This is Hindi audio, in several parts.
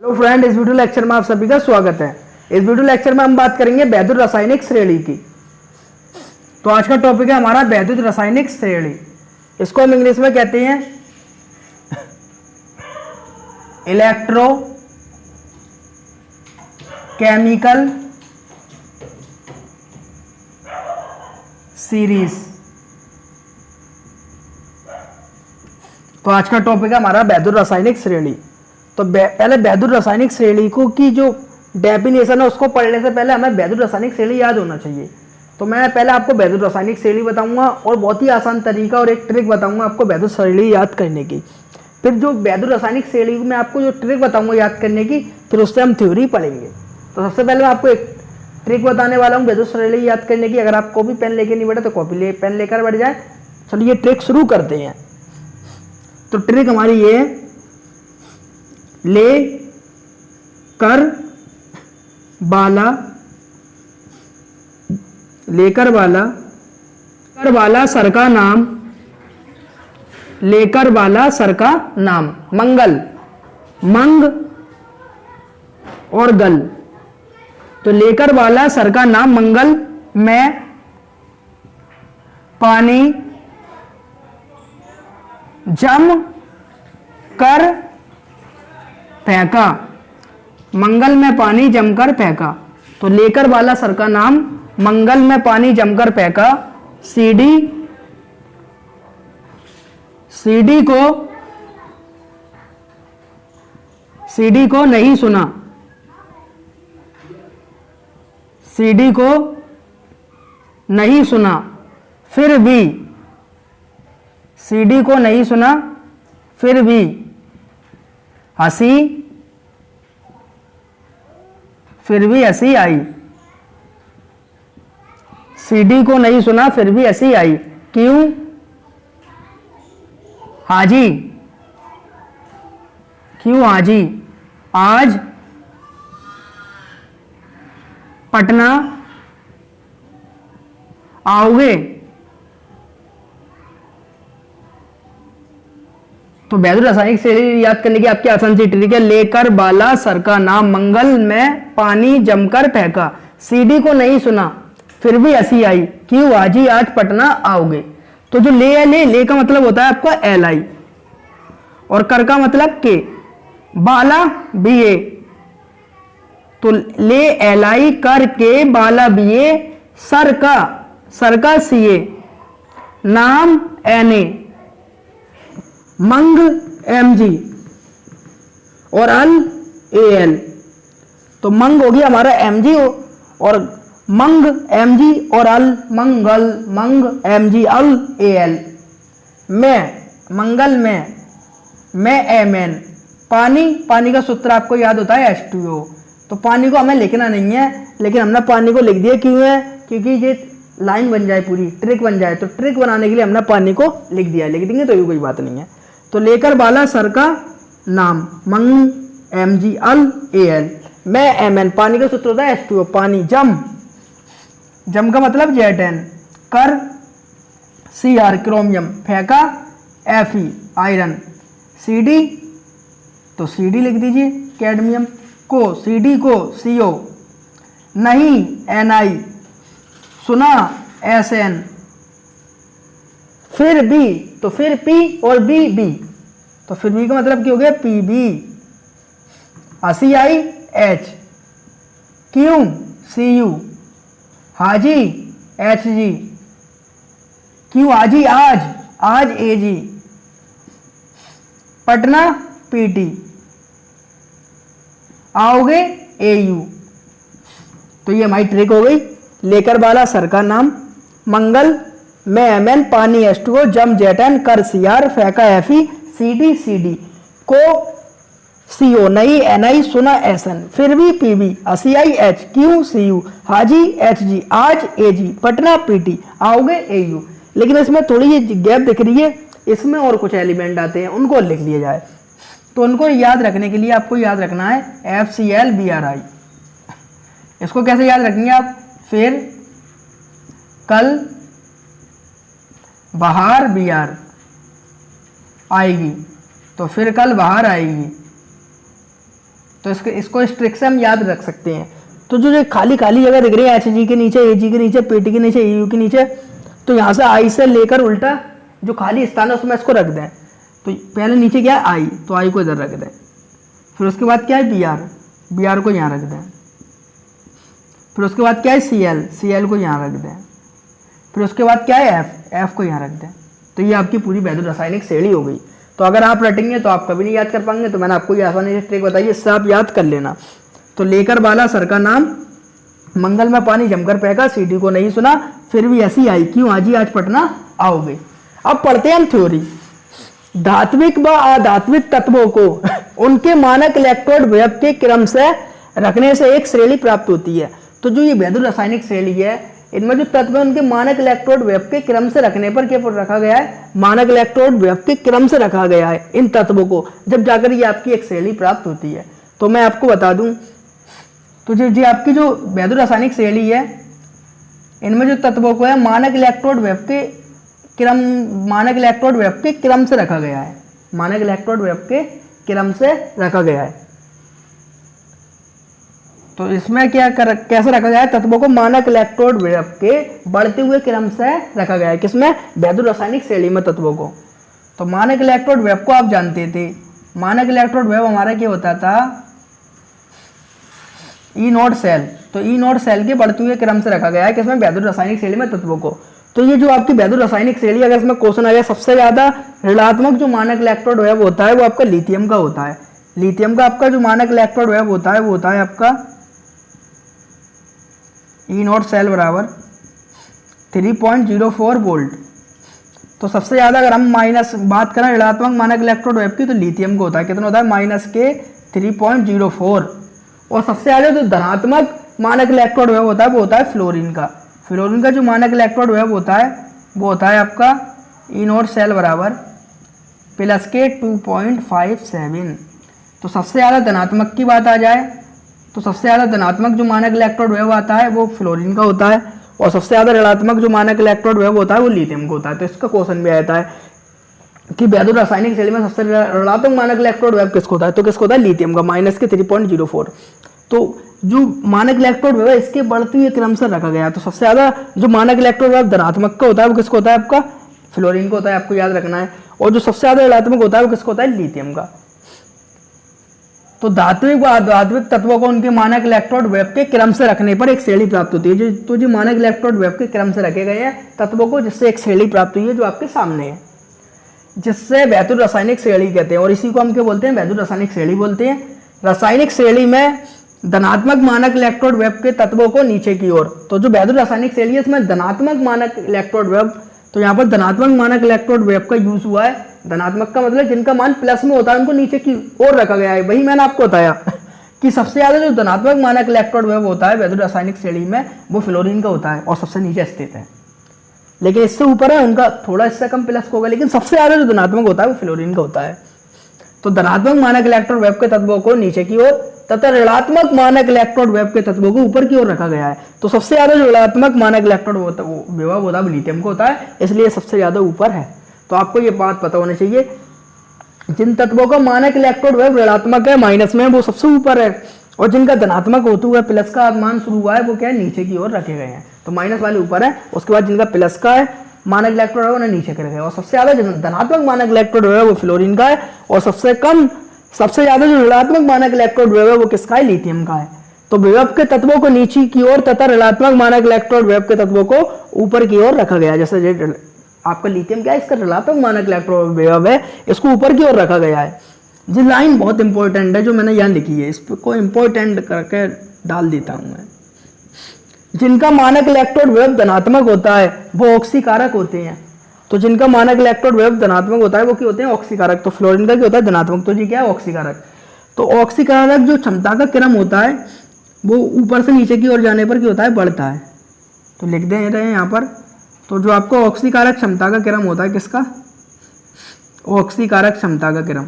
हेलो फ्रेंड, इस वीडियो लेक्चर में आप सभी का स्वागत है। इस वीडियो लेक्चर में हम बात करेंगे वैद्युत रासायनिक श्रेणी की। तो आज का टॉपिक है हमारा वैद्युत रासायनिक श्रेणी। इसको हम इंग्लिश में कहते हैं इलेक्ट्रो केमिकल सीरीज। तो आज का टॉपिक है हमारा वैद्युत रासायनिक श्रेणी। तो पहले वैद्युत रासायनिक श्रेणी को की जो डेफिनेशन है उसको पढ़ने से पहले हमें वैद्युत रासायनिक श्रेणी याद होना चाहिए। तो मैं पहले आपको वैद्युत रासायनिक श्रेणी बताऊंगा और बहुत ही आसान तरीका और एक ट्रिक बताऊंगा आपको वैद्युत श्रेणी याद करने की। फिर जो वैद्युत रासायनिक श्रेणी में आपको जो ट्रिक बताऊंगा याद करने की, फिर उससे हम थ्योरी पढ़ेंगे। तो सबसे पहले मैं आपको एक ट्रिक बताने वाला हूँ वैद्युत श्रेणी याद करने की। अगर आप कॉपी पेन लेके नहीं बैठे तो कॉपी पेन लेकर बैठ जाए। चलिए ट्रिक शुरू करते हैं। तो ट्रिक हमारी ये है, ले कर बाला लेकर बाला सर का नाम, लेकर बाला सर का नाम मंगल, मंग और गल। तो लेकर बाला सर का नाम मंगल में पानी जम कर फेंका, मंगल में पानी जमकर फेंका। तो लेकर वाला सर का नाम मंगल में पानी जमकर फेंका। सीडी को नहीं सुना, सीडी को नहीं सुना फिर भी, सीडी को नहीं सुना फिर भी हंसी आई। सीडी को नहीं सुना फिर भी हंसी आई। क्यों? हाजी, क्यों हाजी आज पटना आओगे। तो वैद्युत रासायनिक श्रेणी याद करने की आपकी आसान सी ट्रिक है, लेकर बाला सर का नाम मंगल में पानी जमकर फेंका। सीडी को नहीं सुना फिर भी हंसी आई। क्यों हाजी आज पटना आओगे। तो जो ले है, ले का मतलब होता है आपका एल आई और कर का मतलब के, बाला बी ए। तो ले एल आई कर के, बाला बी ए, सर का सी ए, नाम एन ए, मंग एम जी और अल ए एल। तो मंग होगी हमारा एम जी और मंग एम जी और अल मंगल, मंग एम जी अल ए एल। में मंगल में एम एन। पानी का सूत्र आपको याद होता है H2O। तो पानी को हमें लिखना नहीं है, लेकिन हमने पानी को लिख दिया। क्यों है? क्योंकि ये लाइन बन जाए, पूरी ट्रिक बन जाए। तो ट्रिक बनाने के लिए हमने पानी को लिख दिया, लिख देंगे तो ये कोई बात नहीं है। तो लेकर बाला सर का नाम मंग एम जी अल ए एल में एम एन। पानी का सूत्र होता है H2O। पानी जम का मतलब Z-N, कर Cr क्रोमियम, फेंका Fe आयरन, Cd तो Cd लिख दीजिए कैडमियम, को Cd को CO, नहीं Ni, सुना Sn, फिर B तो फिर P और B। तो फिर B का मतलब क्या हो गया Pb, हंसी आई H, क्यों Cu, हाजी Hg, क्यों हाजी आज Ag, पटना Pt, आओगे Au। तो ये हमारी ट्रिक हो गई। लेकर बाला सर का नाम मंगल में Mn, पानी H2O, जम Z-N, कर Cr, फेंका Fe, Cd को CO, नहीं Ni, सुना Sn, फिर भी Pb, हंसी आई H, क्यों Cu, हाजी Hg, आज Ag, पटना Pt, आओगे Au। लेकिन इसमें थोड़ी ये गैप दिख रही है, इसमें और कुछ एलिमेंट आते हैं, उनको लिख लिया जाए। तो उनको याद रखने के लिए आपको याद रखना है FClBrI। इसको कैसे याद रखेंगे आप? फिर कल बाहर Br आएगी, तो फिर कल बाहर आएगी। तो इसको इस ट्रिक से हम याद रख सकते हैं। तो जो खाली खाली जगह दिख रही है HG के नीचे, AG के नीचे, PT के नीचे, EU के नीचे, तो यहाँ से I से लेकर उल्टा जो खाली स्थान है उसमें इसको रख दें। तो पहले नीचे क्या है I, तो I को इधर रख दें। फिर उसके बाद क्या है BR को यहाँ रख दें। फिर उसके बाद क्या है CL को यहाँ रख दें। फिर उसके बाद क्या है F को यहाँ रख दें। तो ये आपकी पूरी वैद्युत रासायनिक श्रेणी हो गई। तो अगर आप रटेंगे तो आप कभी नहीं याद कर पाएंगे, तो मैंने आपको ये आसानी से ट्रिक बताई, इससे आप याद कर लेना। तो लेकर बाला सर का नाम, मंगल में पानी जमकर फेंका, CD को नहीं सुना, फिर भी ऐसी आई, क्यों आज पटना आओगे। अब पढ़ते हैं हम थ्योरी। धात्विक व अधात्विक तत्वों को उनके मानक इलेक्ट्रोड विभव के क्रम से रखने से एक श्रेणी प्राप्त होती है। तो जो ये वैद्युत रासायनिक श्रेणी है, इनमें जो तत्व है उनके मानक इलेक्ट्रोड विभव के क्रम से रखने पर क्या रखा गया है, मानक इलेक्ट्रोड विभव के क्रम से रखा गया है इन तत्वों को, जब जाकर ये आपकी एक श्रेणी प्राप्त होती है। तो मैं आपको बता दूं, तो जो आपकी जो वैद्युत रासायनिक श्रेणी है, इनमें जो तत्वों को है मानक इलेक्ट्रोड विभव के क्रम से रखा गया है, मानक इलेक्ट्रोड विभव के क्रम से रखा गया है। तो इसमें कैसे रखा गया है, तत्वों को मानक इलेक्ट्रोड विभव के बढ़ते हुए क्रम से रखा गया है। किसमें, वैद्युत रासायनिक श्रेणी में तत्वों को। तो मानक इलेक्ट्रोड विभव को आप जानते थे, मानक इलेक्ट्रोड विभव हमारा क्या होता था, E0 सेल। तो E0 सेल के बढ़ते हुए क्रम से रखा गया है किसमें, वैद्युत रासायनिक श्रेणी में तत्वों को। तो ये जो आपकी वैद्युत रासायनिक श्रेणी, अगर इसमें क्वेश्चन आ गया, सबसे ज्यादा ऋणात्मक जो मानक इलेक्ट्रोड विभव होता है वो आपका लिथियम का होता है। लिथियम का आपका जो मानक इलेक्ट्रोड विभव होता है वो होता है आपका E0 सेल बराबर 3.04 वोल्ट। तो सबसे ज्यादा अगर हम बात करें ऋणात्मक मानक इलेक्ट्रोड विभव की, तो लिथियम को होता है, कितना होता है, -3.04। और सबसे ज्यादा जो धनात्मक मानक इलेक्ट्रोड विभव होता है वो होता है फ्लोरीन का। फ्लोरीन का जो मानक इलेक्ट्रोड विभव होता है वो होता है आपका E0 सेल बराबर +2.57। तो सबसे ज़्यादा धनात्मक की बात आ जाए तो सबसे ज़्यादा धनात्मक जो मानक इलेक्ट्रोड विभव आता है वो फ्लोरीन का होता है, और सबसे ज़्यादा ऋणात्मक जो मानक इलेक्ट्रोड विभव होता है वो लिथियम का होता है। तो इसका क्वेश्चन भी आता है कि वैद्युत रासायनिक श्रेणी में सबसे ऋणात्मक मानक इलेक्ट्रोड विभव किसको होता है, तो किसको होता है, लिथियम का, -3.04। तो जो मानक इलेक्ट्रोड विभव इसके बढ़ते हुए क्रम से रखा गया। तो सबसे ज्यादा जो मानक इलेक्ट्रोड विभव धनात्मक का होता है वो किसको होता है, आपका फ्लोरीन को होता है, आपको याद रखना है। और जो सबसे ज्यादा ऋणात्मक होता है वो किसको होता है, लिथियम का। तो धात्विक व अधात्विक तत्वों को उनके मानक इलेक्ट्रोड विभव के क्रम से रखने पर एक श्रेणी प्राप्त होती है। जो मानक इलेक्ट्रोड विभव के क्रम से रखे गए हैं तत्वों को, जिससे एक श्रेणी प्राप्त हुई है जो आपके सामने है, जिससे वैद्युत रासायनिक श्रेणी कहते हैं। और इसी को हम क्या बोलते हैं, वैद्युत रासायनिक श्रेणी बोलते हैं। रासायनिक श्रेणी में धनात्मक मानक इलेक्ट्रोड विभव के तत्वों को नीचे की ओर। तो जो वैद्युत रासायनिक श्रेणी है इसमें धनात्मक मानक इलेक्ट्रोड विभव, तो यहाँ पर धनात्मक मानक इलेक्ट्रोड विभव का यूज हुआ है। धनात्मक का मतलब जिनका मान प्लस में होता है उनको नीचे की ओर रखा गया है। वही मैंने आपको बताया कि सबसे ज्यादा जो धनात्मक मानक इलेक्ट्रोड विभव होता है वैद्युत रासायनिक श्रेणी में वो फ्लोरीन का होता है और सबसे नीचे स्थित है। लेकिन इससे ऊपर है उनका थोड़ा इससे कम प्लस होगा, लेकिन सबसे ज्यादा जो धनात्मक होता है वो फ्लोरीन का होता है। तो धनात्मक मानक इलेक्ट्रोड विभव के तत्वों को नीचे की ओर तथा ऋणात्मक मानक इलेक्ट्रोड विभव के तत्वों को ऊपर की ओर रखा गया है। तो सबसे ज्यादा जो ऋणात्मक मानक इलेक्ट्रोड विभव होता है वो लिथियम को होता है, इसलिए सबसे ज्यादा ऊपर है। तो आपको ये बात पता होनी चाहिए, जिन तत्वों का मानक इलेक्ट्रोड विभव ऋणात्मक है, माइनस में, वो सबसे ऊपर है, और जिनका धनात्मक होते हुए प्लस का मान शुरू हुआ है वो क्या है, नीचे की ओर रखे गए हैं। तो माइनस वाले ऊपर है, उसके बाद जिनका प्लस का है मानक इलेक्ट्रोड है उन्हें नीचे कर गए। और सबसे ज्यादा धनात्मक मानक इलेक्ट्रोड है वो फ्लोरीन का है, और सबसे ज्यादा जो ऋणात्मक मानक इलेक्ट्रोड विभव है वो किसका है, लिथियम का है। तो विभव के तत्वों को नीचे की ओर तथा ऋणात्मक मानक इलेक्ट्रोड विभव के तत्वों को ऊपर की ओर रखा गया। जैसे आपका लिथियम क्या है, इसका ऋणात्मक मानक इलेक्ट्रोड विभव है, इसको ऊपर की ओर रखा गया है। ये लाइन बहुत इंपॉर्टेंट है जो मैंने यहाँ लिखी है, इसको इंपॉर्टेंट करके डाल देता हूँ मैं। जिनका मानक इलेक्ट्रोड विभव धनात्मक होता है वो ऑक्सीकारक होते हैं। तो जिनका मानक इलेक्ट्रोड विभव धनात्मक होता है वो क्या होते हैं, ऑक्सीकारक। तो फ्लोरीन का क्या होता है, धनात्मक। तो जी क्या है, ऑक्सीकारक। तो ऑक्सीकारक जो क्षमता का क्रम होता है वो ऊपर से नीचे की ओर जाने पर क्या होता है, बढ़ता है। तो लिख दे रहे हैं यहाँ पर। तो जो आपको ऑक्सीकारक क्षमता का क्रम होता है किसका, ऑक्सीकारक क्षमता का क्रम,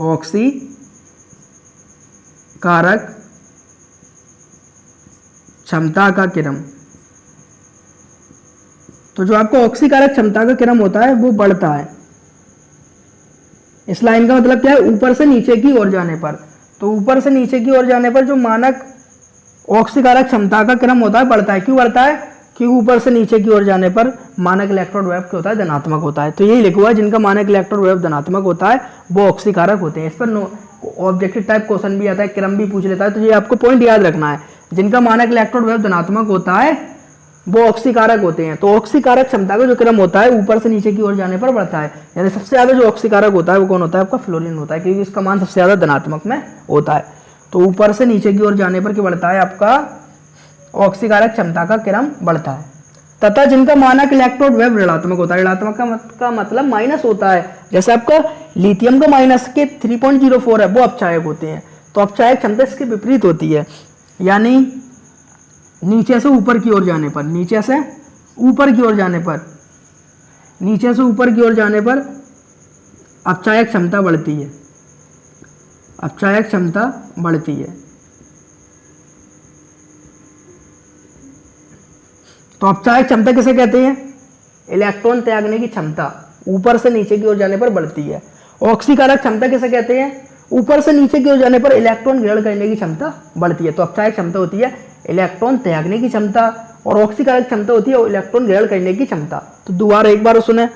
ऑक्सीकारक क्षमता का क्रम। तो जो आपको ऑक्सीकारक क्षमता का क्रम होता है वो बढ़ता है, इस लाइन का मतलब क्या है, ऊपर से नीचे की ओर जाने पर। तो ऊपर से नीचे की ओर जाने पर जो मानक ऑक्सीकारक क्षमता का क्रम होता है बढ़ता है। क्यों बढ़ता है? क्योंकि ऊपर से नीचे की ओर जाने पर मानक इलेक्ट्रोड वेव क्या होता है, धनात्मक होता है। तो यही लिखा हुआ है, जिनका मानक इलेक्ट्रोड वेव धनात्मक होता है वो ऑक्सीकारक होते हैं। इस पर ऑब्जेक्टिव टाइप क्वेश्चन भी आता है, क्रम भी पूछ लेता है, तो ये आपको पॉइंट याद रखना है। जिनका मानक इलेक्ट्रोड वेव धनात्मक होता है वो ऑक्सीकारक होते हैं। तो ऑक्सीकारक क्षमता का जो क्रम होता है ऊपर से नीचे की ओर जाने पर बढ़ता है। यानी सबसे ज्यादा जो ऑक्सीकारक होता है वो कौन होता है, आपका फ्लोरीन होता है, क्योंकि इसका मान सबसे ज्यादा धनात्मक में होता है। तो ऊपर से नीचे की ओर जाने पर क्या बढ़ता है, आपका ऑक्सीकारक क्षमता का क्रम बढ़ता है। तथा जिनका मानक इलेक्ट्रोड वेव ऋणात्मक होता है, ऋणात्मक का मतलब माइनस होता है। जैसे आपका लिथियम का माइनस के 3.04 है, वो अपचायक होते हैं। तो अपचायक क्षमता इसके विपरीत होती है, यानी नीचे से ऊपर की ओर जाने पर, नीचे से ऊपर की ओर जाने पर, नीचे से ऊपर की ओर जाने पर अपचायक क्षमता बढ़ती है, अपचायक क्षमता बढ़ती है। तो अपचायक क्षमता किसे कहते हैं? इलेक्ट्रॉन त्यागने की क्षमता ऊपर से नीचे की ओर जाने पर बढ़ती है। ऑक्सीकारक क्षमता किसे कहते हैं? ऊपर से नीचे की ओर जाने पर इलेक्ट्रॉन ग्रहण करने की क्षमता बढ़ती है। तो अपचायक क्षमता होती है इलेक्ट्रॉन त्यागने की क्षमता, और ऑक्सीकारक क्षमता होती है इलेक्ट्रॉन ग्रहण करने की क्षमता। तो दोबारा एक बार सुने,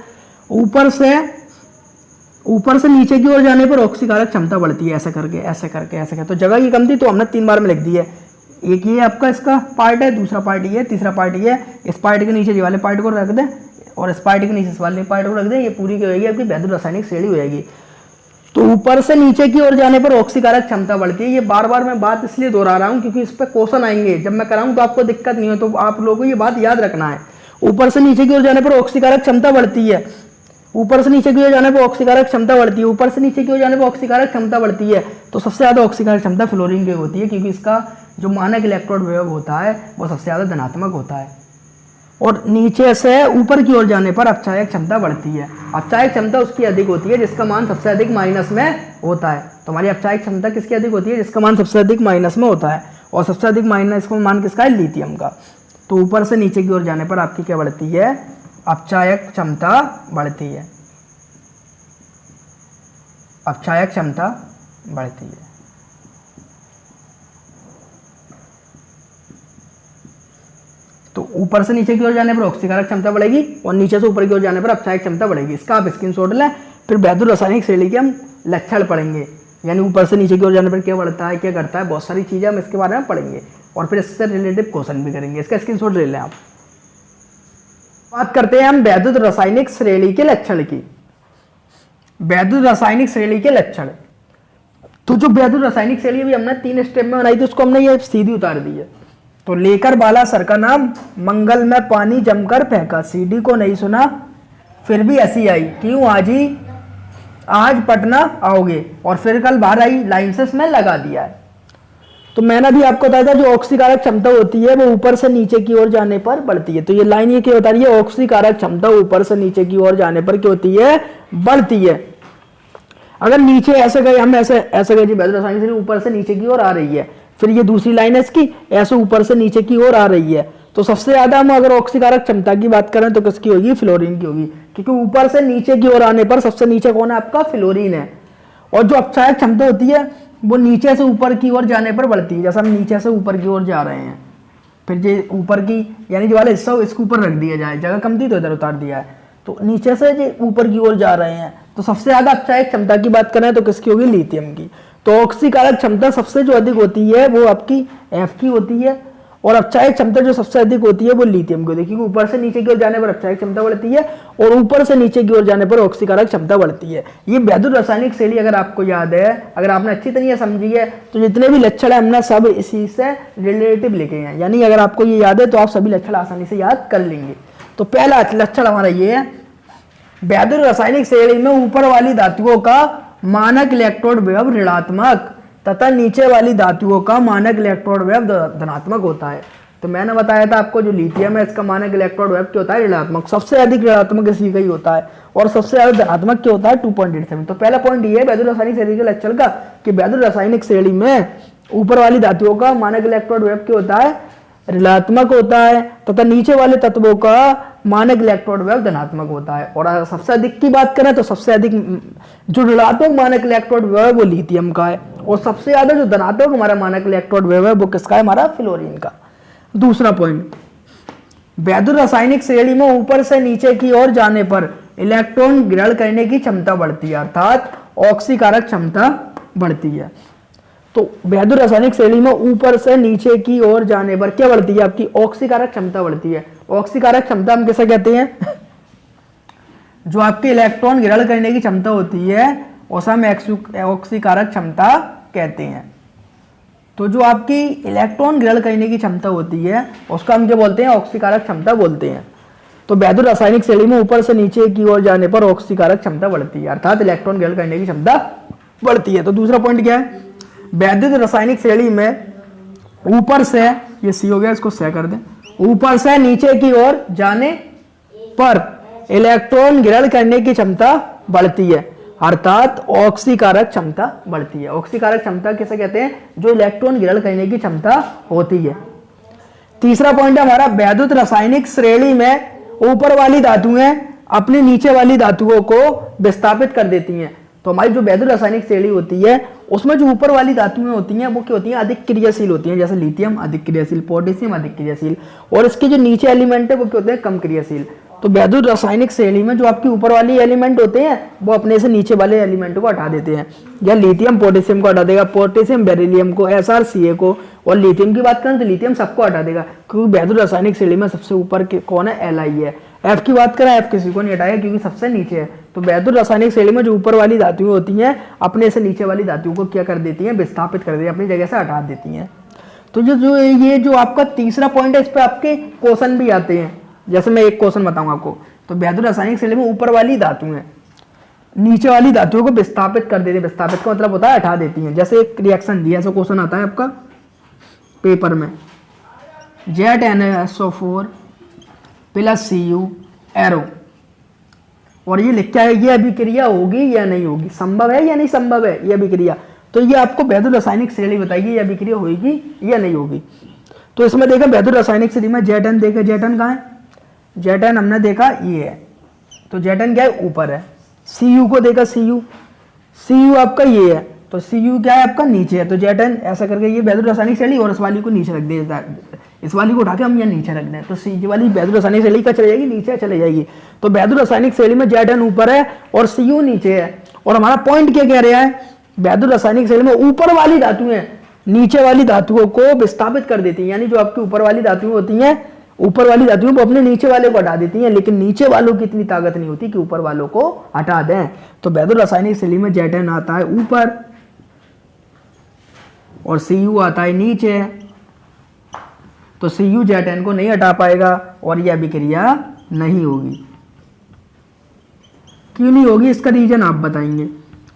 ऊपर से नीचे की ओर जाने पर ऑक्सीकारक क्षमता बढ़ती है, ऐसे करके ऐसे करके ऐसे करके। तो जगह की कम थी तो हमने 3 बार में लिख दी है। एक ये आपका इसका पार्ट है, दूसरा पार्ट ये, तीसरा पार्ट ये है। इस पार्ट के नीचे ये वाले पार्ट को रख दें और इस पार्ट के नीचे इस वाले पार्ट को रख दें, ये पूरी क्या होगी, आपकी वैद्युत रासायनिक श्रेणी हो जाएगी। तो ऊपर से नीचे की ओर जाने पर ऑक्सीकारक क्षमता बढ़ती है। ये बार बार मैं बात इसलिए दोहरा रहा हूँ क्योंकि इस पर क्वेश्चन आएंगे, जब मैं कराऊँ तो आपको दिक्कत नहीं हो, तो आप लोगों को ये बात याद रखना है। ऊपर से नीचे की ओर जाने पर ऑक्सीकारक क्षमता बढ़ती है, ऊपर से नीचे की ओर जाने पर ऑक्सीकारक क्षमता बढ़ती है, ऊपर से नीचे की ओर जाने पर ऑक्सीकारक क्षमता बढ़ती है। तो सबसे ज्यादा ऑक्सीकारक क्षमता फ्लोरीन की होती है, क्योंकि इसका जो मानक इलेक्ट्रोड वेव होता है वो सबसे ज्यादा धनात्मक होता है। और नीचे से ऊपर की ओर जाने पर अपचायक क्षमता बढ़ती है। अपचायक क्षमता उसकी अधिक होती है जिसका मान सबसे अधिक माइनस में होता है। तो हमारी अपचायक क्षमता किसकी अधिक होती है? जिसका मान सबसे अधिक माइनस में होता है, और सबसे अधिक माइनस का मान किसका है? लिथियम का। तो ऊपर से नीचे की ओर जाने पर आपकी क्या बढ़ती है? अपचायक क्षमता बढ़ती है, अपचायक क्षमता बढ़ती है। तो ऊपर से नीचे की ओर जाने पर ऑक्सीकारक क्षमता बढ़ेगी और नीचे से ऊपर की ओर जाने पर अपचायक क्षमता बढ़ेगी। इसका आप स्क्रीनशॉट लें, फिर वैद्युत रासायनिक श्रेणी के हम लक्षण पढ़ेंगे, यानी ऊपर से नीचे की ओर जाने पर क्या बढ़ता है, क्या करता है, बहुत सारी चीजें हम इसके बारे में पढ़ेंगे और फिर इससे रिलेटेड क्वेश्चन भी करेंगे। इसका स्क्रीनशॉट ले लें आप। बात करते हैं हम वैद्युत रासायनिक श्रेणी के लक्षण की। वैद्युत रासायनिक श्रेणी के लक्षण, तो जो वैद्युत रासायनिक श्रेणी भी हमने 3 स्टेप में बनाई थी, उसको हमने ये सीधी उतार दी है। तो लेकर बाला सर का नाम, मंगल में पानी जमकर फेंका, सीडी को नहीं सुना फिर भी हंसी आई, क्यों आजी आज पटना आओगे, और फिर कल बाहर आई, लाइसेंस में लगा दिया है। तो मैंने भी आपको बताया था जो ऑक्सीकारक क्षमता होती है वो ऊपर से नीचे की ओर जाने पर बढ़ती है। तो ये लाइन ये क्या बता रही है? ऑक्सीकारक क्षमता ऊपर से नीचे की ओर जाने पर क्या होती है? बढ़ती है। अगर नीचे ऐसे गए, हम ऐसे ऐसे गए जी, वैद्युत रासायनिक श्रेणी ऊपर से नीचे की ओर आ रही है, फिर ये दूसरी लाइन है इसकी ऐसे ऊपर से नीचे की ओर आ रही है। तो सबसे ज्यादा हम अगर ऑक्सीकारक क्षमता की बात करें तो किसकी होगी? फ्लोरीन की होगी, क्योंकि ऊपर से नीचे की ओर आने पर सबसे नीचे कौन है? आपका फ्लोरीन है। और जो अपचायक क्षमता होती है वो नीचे से ऊपर की ओर जाने पर बढ़ती है। जैसे हम नीचे से ऊपर की ओर जा रहे हैं, फिर ये ऊपर की यानी जो वाला हिस्सा इसके ऊपर रख दिया जाए, जगह कम थी तो इधर उतार दिया है। तो नीचे से जो ऊपर की ओर जा रहे हैं, तो सबसे ज्यादा अपचायक क्षमता की बात करें तो किसकी होगी? लिथियम की। तो ऑक्सीकारक क्षमता सबसे जो अधिक होती है वो आपकी एफ की होती है, और अपचायक क्षमता जो सबसे अधिक होती है वो लिथियम की होती है, क्योंकि ऊपर से नीचे की ओर जाने पर अपचायक क्षमता बढ़ती है और ऊपर से नीचे की ओर जाने पर ऑक्सीकारक क्षमता बढ़ती है। ये वैद्युत रासायनिक श्रेणी अगर आपको याद है, अगर आपने अच्छी तरह समझी है, तो जितने भी लक्षण है हमने सब इसी से रिलेटिव लिखे हैं, यानी अगर आपको ये याद है तो आप सभी लक्षण आसानी से याद कर लेंगे। तो पहला लक्षण हमारा ये है, वैद्युत रासायनिक श्रेणी में ऊपर वाली धातुओं का मानक इलेक्ट्रोड वेव ऋणात्मक तथा नीचे वाली धातुओं का मानक इलेक्ट्रोड वेव धनात्मक होता है। तो मैंने बताया था आपको जो लिथियम है इसका मानक इलेक्ट्रोड वेव क्या होता है? ऋणात्मक। सबसे अधिक ऋणात्मक इसी का ही होता है, और सबसे ज्यादा धनात्मक क्या होता है? 2.87। तो पहला पॉइंट ये है वैद्युत रासायनिक श्रेणी के लक्षण का कि वैद्युत रासायनिक श्रेणी में ऊपर वाली धातुओं का मानक इलेक्ट्रोड वेव क्या होता है? ऋणात्मक होता है, तथा नीचे वाले तत्वों का मानक इलेक्ट्रोड वेव धनात्मक होता है। और अगर सबसे अधिक की बात करें तो सबसे अधिक जो ऋणात्मक मानक इलेक्ट्रोड वेव है वो लिथियम का है, और सबसे ज्यादा जो धनात्मक हमारा मानक इलेक्ट्रोड वेव है वो किसका है, हमारा फ्लोरीन का। दूसरा पॉइंट, वैद्युत रासायनिक श्रेणी में ऊपर से नीचे की ओर जाने पर इलेक्ट्रॉन ग्रहण करने की क्षमता बढ़ती है, अर्थात ऑक्सीकारक क्षमता बढ़ती है। तो वैद्युत रासायनिक श्रेणी में ऊपर से नीचे की ओर जाने पर क्या बढ़ती है, आपकी ऑक्सीकारक क्षमता बढ़ती है। ऑक्सीकारक क्षमता हम किसे कहते हैं, जो आपके इलेक्ट्रॉन ग्रहण करने की क्षमता होती है उसे हम ऑक्सीकारक क्षमता कहते हैं। तो जो आपकी इलेक्ट्रॉन ग्रहण करने की क्षमता होती है उसका हम क्या बोलते हैं, ऑक्सीकारक क्षमता बोलते हैं। तो वैद्युत रासायनिक श्रेणी में ऊपर से नीचे की ओर जाने पर ऑक्सीकारक क्षमता बढ़ती है, अर्थात इलेक्ट्रॉन ग्रहण करने की क्षमता बढ़ती है। तो दूसरा पॉइंट क्या है, वैद्युत रासायनिक श्रेणी में ऊपर से, ये सी हो गया, इसको से कर दें, ऊपर से नीचे की ओर जाने पर इलेक्ट्रॉन ग्रहण करने की क्षमता बढ़ती है, अर्थात ऑक्सीकारक क्षमता बढ़ती है। ऑक्सीकारक क्षमता किसे कहते हैं, जो इलेक्ट्रॉन ग्रहण करने की क्षमता होती है। तीसरा पॉइंट है हमारा, वैद्युत रासायनिक श्रेणी में ऊपर वाली धातुएं अपनी नीचे वाली धातुओं को विस्थापित कर देती हैं। तो हमारी जो वैद्युत रासायनिक श्रेणी होती है उसमें जो ऊपर वाली धातुएं होती हैं वो क्या होती हैं, अधिक क्रियाशील होती हैं, जैसे लिथियम अधिक क्रियाशील, पोटेशियम अधिक क्रियाशील, और इसके जो नीचे एलिमेंट है वो क्या होते हैं, कम क्रियाशील। तो वैद्युत रासायनिक श्रेणी में जो आपकी ऊपर वाली एलिमेंट होते हैं वो अपने से नीचे वाले एलिमेंट को हटा देते हैं। या लिथियम पोटेशियम को हटा देगा, पोटेशियम बेरिलियम को, SrCa को, और लिथियम की बात करें तो लिथियम सबको हटा देगा, क्योंकि वैद्युत रासायनिक श्रेणी में सबसे ऊपर कौन है, Li है। F की बात करें, F किसी को नहीं हटाएगा क्योंकि सबसे नीचे है। तो वैद्युत रासायनिक श्रेणी में जो ऊपर वाली धातुएं होती हैं अपने से नीचे वाली धातुओं को क्या कर देती हैं, विस्थापित कर देती हैं, अपनी जगह से हटा देती हैं। तो ये जो आपका तीसरा पॉइंट है इस पर आपके क्वेश्चन भी आते हैं। जैसे मैं एक क्वेश्चन बताऊंगा आपको, तो वैद्युत रासायनिक श्रेणी में ऊपर वाली धातुएं नीचे वाली धातुओं को विस्थापित कर देती है। विस्थापित का मतलब होता है हटा देती हैं। जैसे एक रिएक्शन दिया, ऐसा क्वेश्चन आता है आपका पेपर में, ZnSO4 + Cu एरो, और ये लिखा है ये अभिक्रिया होगी या नहीं होगी, संभव है या नहीं संभव है ये अभिक्रिया। तो ये आपको वैद्युत रासायनिक श्रेणी बताएगी ये अभिक्रिया होगी या नहीं होगी। तो इसमें देखा वैद्युत रासायनिक श्रेणी में Zn देखा, Zn कहाँ है, Zn हमने देखा ये है, तो Zn क्या है, ऊपर है। Cu को देखा, Cu आपका ये है, तो Cu क्या है आपका, नीचे है। तो Zn ऐसा करके ये वैद्युत रासायनिक श्रेणी, और इस वाली को नीचे रख दे, इस वाली को उठा के हम यहाँ नीचे रख दें, तो सी वाली वैद्युत रासायनिक श्रेणी का चले जाएगी, नीचे चले जाएगी। तो वैद्युत रासायनिक श्रेणी में Zn ऊपर है और Cu नीचे है। और हमारा पॉइंट क्या कह रहा है, वैद्युत रासायनिक श्रेणी में ऊपर वाली धातुएं नीचे वाली धातुओं को विस्थापित कर देती हैं, यानी जो आपकी ऊपर वाली धातुएं होती हैं, ऊपर वाली धातुओं को अपने नीचे वाले को हटा देती हैं, लेकिन नीचे वालों की इतनी ताकत नहीं होती कि ऊपर वालों को हटा दें। तो वैद्युत रासायनिक श्रेणी में Zn आता है ऊपर और Cu आता है नीचे, तो Cu Zn को नहीं हटा पाएगा और यह अभिक्रिया नहीं होगी। क्यों नहीं होगी, इसका रीजन आप बताएंगे।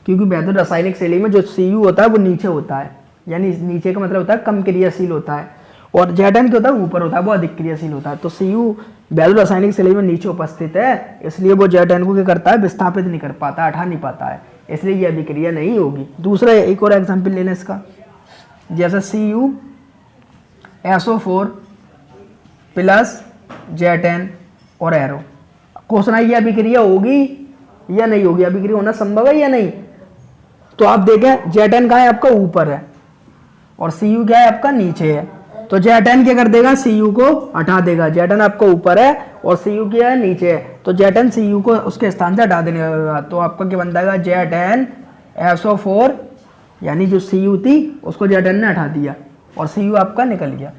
क्योंकि वैद्युत रासायनिक श्रेणी में जो Cu होता है वो नीचे होता है, यानी नीचे का मतलब होता है कम क्रियाशील होता है, और Zn क्या होता है, ऊपर होता है, वो अधिक क्रियाशील होता है। तो Cu वैद्युत रासायनिक श्रेणी में नीचे उपस्थित है, इसलिए वो Zn को क्या करता है, विस्थापित नहीं कर पाता, हटा नहीं पाता है, इसलिए यह अभिक्रिया नहीं होगी। दूसरा एक और एग्जाम्पल ले लें इसका, जैसे CuSO4 + Zn और एरो। क्वेश्चन है ये अभिक्रिया होगी या नहीं होगी, अभिक्रिया होना संभव है या नहीं। तो आप देखें Zn कहाँ है, आपका ऊपर है, और Cu क्या है, आपका नीचे है। तो Zn क्या कर देगा, Cu को हटा देगा। Zn आपका ऊपर है और Cu क्या है, नीचे है, तो Zn Cu को उसके स्थान से हटा देगा। तो आपका क्या बन जाएगा, ZnSO4, यानी जो Cu थी उसको Zn ने हटा दिया और Cu आपका निकल गया।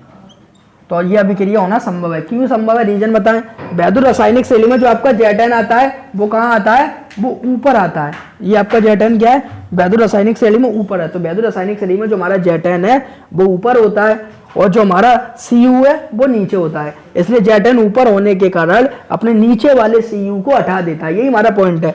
तो ये अभिक्रिया होना संभव है। क्यों संभव है, रीजन बताएं। वैद्युत रासायनिक शैली में जो आपका Zn आता है वो कहाँ आता है, वो ऊपर आता है। ये आपका Zn क्या है, वैद्युत रासायनिक शैली में ऊपर है। तो वैद्युत रासायनिक शैली में जो हमारा Zn है वो ऊपर होता है और जो हमारा Cu है वो नीचे होता है। इसलिए Zn ऊपर होने के कारण अपने नीचे वाले Cu को हटा देता है। यही हमारा पॉइंट है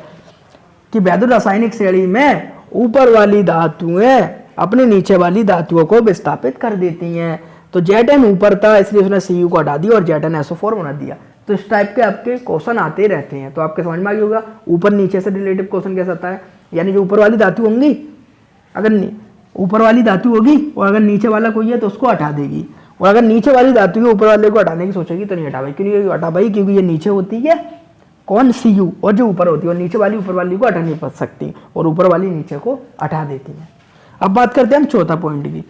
कि वैद्युत रासायनिक शैली में ऊपर वाली धातुएं अपने नीचे वाली धातुओं को विस्थापित कर देती हैं। तो Zn ऊपर था इसलिए उसने Cu को हटा दिया और ZnSO4 बना दिया। तो इस टाइप के आपके क्वेश्चन आते रहते हैं। तो आपके समझ में आ गया होगा ऊपर नीचे से रिलेटिव क्वेश्चन कैसा आता है, यानी जो ऊपर वाली धातु होंगी, अगर ऊपर वाली धातु होगी और अगर नीचे वाला कोई है तो उसको हटा देगी, और अगर नीचे वाली धातु के ऊपर वाले को हटाने की सोचेगी तो नहीं हटा भाई। क्यों नहीं हटा भाई? क्योंकि ये नीचे होती है कौन, Cu, और जो ऊपर होती है, और नीचे वाली ऊपर वाली को हटा नहीं पा सकती और ऊपर वाली नीचे को हटा देती है। अब बात करते हैं हम चौथा पॉइंट की,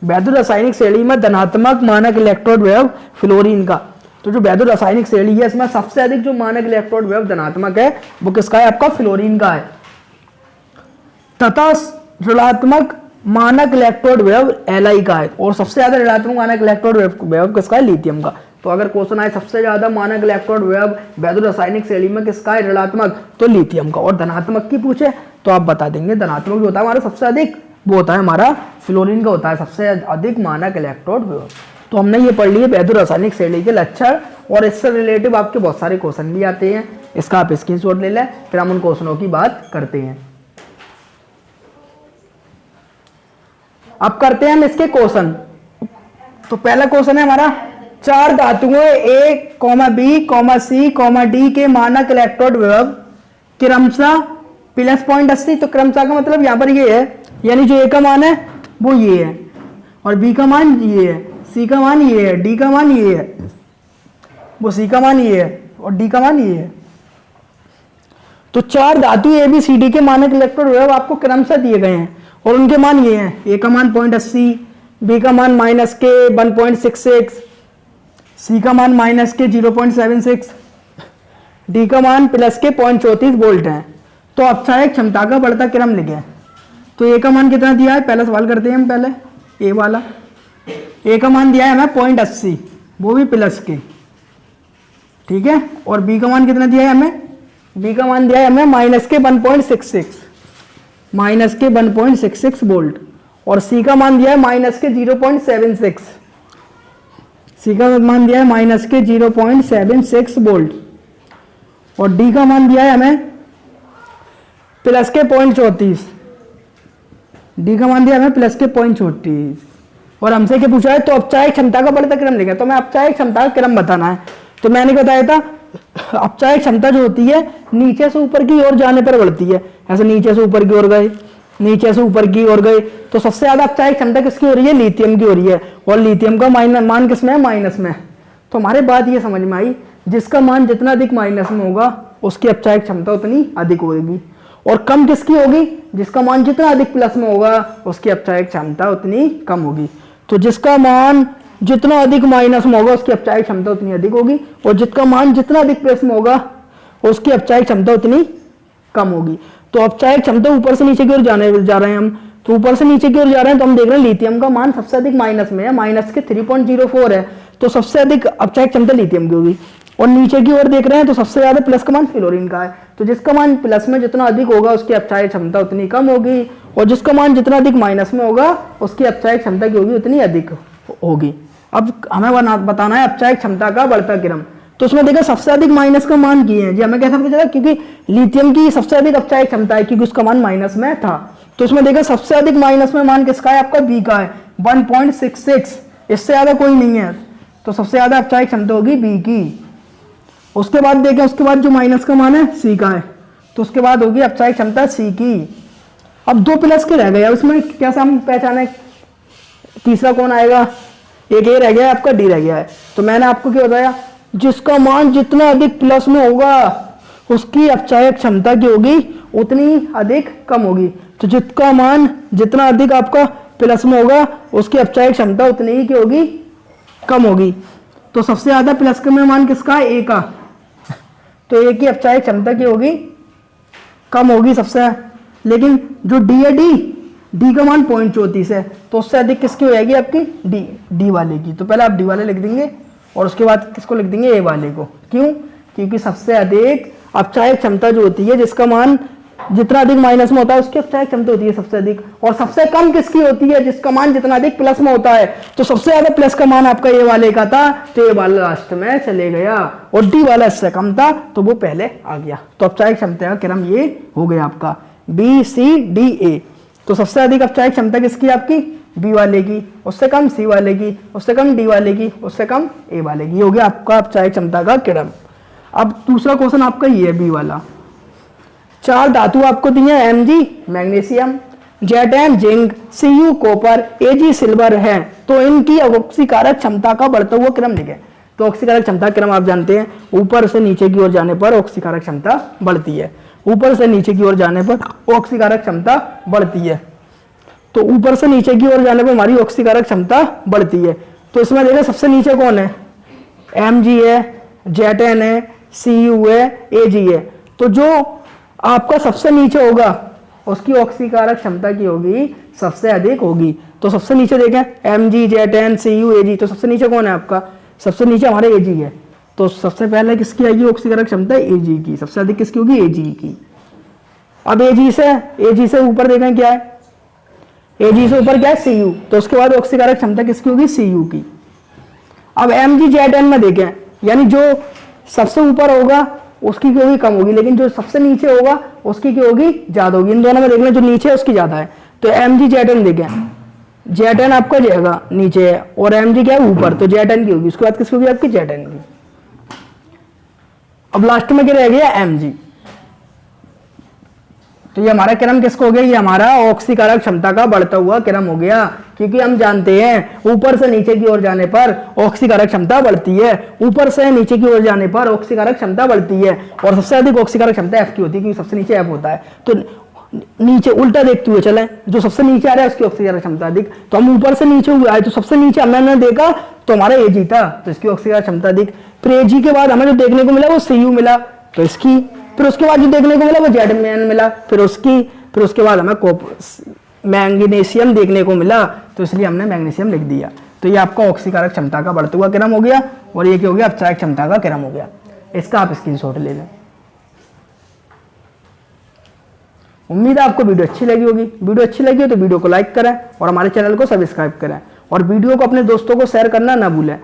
वैद्युत रासायनिक श्रेणी में धनात्मक मानक इलेक्ट्रोड विभव फ्लोरीन का। तो जो वैद्युत रासायनिक श्रेणी है इसमें सबसे अधिक जो मानक इलेक्ट्रोड विभव धनात्मक है वो किसका है? आपका फ्लोरीन का है। तथा ऋणात्मक मानक इलेक्ट्रोड विभव Li का है, और सबसे ज्यादा ऋणात्मक मानक इलेक्ट्रोड विभव किसका है? लिथियम का। तो अगर क्वेश्चन आए सबसे ज्यादा मानक इलेक्ट्रोड विभव वैद्युत रासायनिक श्रेणी में किसका है? ऋणात्मक, तो लिथियम का। और धनात्मक की पूछे तो आप बता देंगे धनात्मक जो होता है हमारा सबसे अधिक, वो होता है हमारा फ्लोरीन का होता है सबसे अधिक मानक इलेक्ट्रोड विभव। तो हमने ये पढ़ लिए वैद्युत रासायनिक श्रेणी के लक्षण, और इससे रिलेटिव आपके बहुत सारे क्वेश्चन भी आते हैं, इसका आप स्क्रीनशॉट ले लें, फिर हम उन क्वेश्चनों की बात करते हैं। अब करते हैं हम इसके क्वेश्चन। तो पहला क्वेश्चन है हमारा, चार धातुओं A, B, C, D के मानक इलेक्ट्रोड विभव क्रमशः +0.80। तो क्रमशः का मतलब यहाँ पर ये है, यानी जो A का मान है वो ये है, और B का मान ये है, C का मान ये है, D का मान ये है, वो C का मान ये है, और D का मान ये है। तो चार धातु A, B, C, D के मानक इलेक्ट्रोड विभव आपको क्रमशः दिए गए हैं, और उनके मान ये हैं, A का मान 0.80, B का मान -K 1.66, C का मान -K 0.76, D का मान +K 0.34 वोल्ट है। तो अपचायक क्षमता का बढ़ता क्रम लिखें। तो A का मान कितना दिया है? पहला सवाल करते हैं हम पहले A वाला। A का मान दिया है हमें 0.80, वो भी +K, ठीक है। और B का मान कितना दिया है हमें? B का मान दिया है हमें -K 1.66 वोल्ट, और C का मान दिया है -K 0.76, C का मान दिया है -K 0.76 वोल्ट, और D का मान दिया है हमें +K 0.34, D का मान दिया हमें +K 0.34। और हमसे क्या पूछा है? तो अपचायक क्षमता का बढ़ता क्रम लिखा। तो मैं अपचायक क्षमता का क्रम बताना है, तो मैंने बताया था अपचायक क्षमता जो होती है नीचे से ऊपर की ओर जाने पर बढ़ती है। ऐसे नीचे से ऊपर की ओर गए, नीचे से ऊपर की ओर गए, तो सबसे ज्यादा अपचायक क्षमता किसकी हो रही है? लिथियम की हो रही है, और लिथियम का मान किसमें है? माइनस में। तो हमारे बात ये समझ में आई, जिसका मान जितना अधिक माइनस में होगा उसकी अपचायक क्षमता उतनी अधिक होगी, और कम किसकी होगी? जिसका मान जितना अधिक प्लस में होगा उसकी अपचायक क्षमता उतनी कम होगी। तो जिसका मान जितना अधिक माइनस में होगा उसकी अपचायक क्षमता उतनी अधिक होगी, और जिसका मान जितना अधिक प्लस में होगा उसकी अपचायक क्षमता उतनी कम होगी। तो अपचायक क्षमता ऊपर से नीचे की ओर जा रहे हैं हम, तो ऊपर से नीचे की ओर जा रहे हैं, तो हम देख रहे हैं लिथियम का मान सबसे अधिक माइनस में है, -K 3.04 है, तो सबसे अधिक अपचायक क्षमता लिथियम की होगी। और नीचे की ओर देख रहे हैं तो सबसे ज्यादा प्लस का मान फ्लोरीन का है, तो जिसका मान प्लस में जितना अधिक होगा उसकी अपचायक क्षमता उतनी कम होगी, और जिसका मान जितना अधिक माइनस में होगा उसकी अपचायक क्षमता की होगी उतनी अधिक होगी। अब हमें बताना है अपचायक क्षमता का बढ़ता क्रम। तो उसमें देखा सबसे अधिक माइनस का मान किए हैं जी, हमें कैसे पता चला? क्योंकि लिथियम की सबसे अधिक अपचायक क्षमता है, क्योंकि उसका मान माइनस में था। तो उसमें देखा सबसे अधिक माइनस में मान किसका है? आपका B का है 1.66, इससे ज्यादा कोई नहीं है, तो सबसे ज्यादा अपचायक क्षमता होगी B की। उसके बाद देखें, उसके बाद जो माइनस का मान है C का है, तो उसके बाद होगी अपचायक क्षमता C की। अब दो प्लस के रह गए, उसमें कैसे हम पहचाने तीसरा कौन आएगा? एक A रह गया, आपका D रह गया है। तो मैंने आपको क्या बताया? जिसका मान जितना अधिक प्लस में होगा उसकी अपचायक क्षमता की होगी उतनी अधिक कम होगी। तो जिसका मान जितना अधिक आपका प्लस में होगा उसकी अपचायक क्षमता उतनी ही की होगी कम होगी। तो सबसे ज्यादा प्लस के में मान किसका है? A का, तो A की अपचायक क्षमता की होगी कम होगी सबसे। लेकिन जो D है, D का मान 0.34 है, तो उससे अधिक किसकी हो जाएगी? आपकी D वाले की। तो पहले आप D वाले लिख देंगे और उसके बाद किसको लिख देंगे? A वाले को। क्यों? क्योंकि सबसे अधिक अपचायक क्षमता जो होती है, जिसका मान जितना अधिक माइनस में होता है उसकी अपचायक क्षमता होती है सबसे अधिक, और सबसे कम किसकी होती है? जिसका मान जितना अधिक प्लस में होता है। तो सबसे ज्यादा प्लस का मान आपका A वाले का था, तो A वाला लास्ट में चले गया, और D वाला इससे कम था तो वो पहले आ गया। तो अपचायक क्षमता का क्रम ये हो गया आपका B C D A। तो सबसे अधिक अपचायक क्षमता किसकी? आपकी B वाले की, उससे कम C वाले की, उससे कम D वाले की, उससे कम A वाले की। हो गया आपका अपचायक क्षमता का क्रम। अब दूसरा क्वेश्चन आपका ये है B वाला। चार धातु आपको दी है Mg magnesium, Zn zinc, Cu copper, Ag silver है। तो इनकी ऑक्सीकारक क्षमता का बढ़ता हुआ क्रम लिखें। तो ऑक्सीकारक क्षमता क्रम आप जानते हैं, ऊपर से नीचे की ओर जाने पर ऑक्सीकारक क्षमता बढ़ती है। ऊपर से नीचे की ओर जाने पर ऑक्सीकारक क्षमता बढ़ती है। तो ऊपर से नीचे की ओर जाने पर हमारी ऑक्सीकारक क्षमता बढ़ती है। तो इसमें देखो सबसे नीचे कौन है, Mg है, Zn है, Cu है, Ag है। तो जो आपका सबसे नीचे होगा उसकी ऑक्सीकारक क्षमता की होगी सबसे अधिक होगी। तो सबसे नीचे देखें Mg, Zn, Cu, Ag। तो सबसे नीचे कौन है आपका, सबसे नीचे हमारे Ag है। तो सबसे पहले किसकी आएगी ऑक्सीकारक क्षमता, Ag की। सबसे अधिक किसकी होगी, Ag की। अब Ag से ऊपर देखें क्या है, Ag से ऊपर क्या है, Cu। तो उसके बाद ऑक्सीकारक क्षमता किसकी होगी, Cu की। अब Mg, Zn में देखें, यानी जो सबसे ऊपर होगा उसकी क्या होगी, कम होगी, लेकिन जो सबसे नीचे होगा उसकी क्या होगी, ज्यादा होगी। इन दोनों में देखना जो नीचे है उसकी ज्यादा है। तो Mg, Zn देखें, Zn आपका जाएगा नीचे है और Mg क्या है ऊपर, तो Zn की होगी। उसके बाद किसकी होगी आपकी, Zn की। अब लास्ट में क्या रह गया, Mg। तो ये हमारा क्रम किसको हो गया, ये हमारा ऑक्सीकारक क्षमता का बढ़ता हुआ क्रम हो गया। क्योंकि हम जानते हैं ऊपर से नीचे की ओर जाने पर ऑक्सीकारक क्षमता बढ़ती है, ऊपर से नीचे की ओर जाने पर ऑक्सीकारक क्षमता बढ़ती है। और सबसे अधिक ऑक्सीकारक क्षमता F की होती है, क्योंकि सबसे नीचे F होता है। तो नीचे उल्टा देखते हुए चलें, जो सबसे नीचे आ रहा है उसकी ऑक्सीकारक क्षमता अधिक। तो हम ऊपर से नीचे हुए आए, तो सबसे नीचे हमने देखा तो हमारा Ag था, तो इसकी ऑक्सीकारक क्षमता अधिक। फिर Ag के बाद हमें जो देखने को मिला वो Cu मिला, तो इसकी। फिर उसके बाद जो देखने को मिला वो Zn मिला, फिर उसकी। फिर उसके बाद हमें मैग्नीशियम देखने को मिला, तो इसलिए हमने मैग्नीशियम लिख दिया। तो ये आपका ऑक्सीकारक क्षमता का बढ़ता हुआ क्रम हो गया, और ये क्या हो गया, अपचायक क्षमता का क्रम हो गया। इसका आप स्क्रीनशॉट ले लें। उम्मीद है आपको वीडियो अच्छी लगी होगी। वीडियो अच्छी लगी हो तो वीडियो को लाइक करें और हमारे चैनल को सब्सक्राइब करें, और वीडियो को अपने दोस्तों को शेयर करना ना भूलें।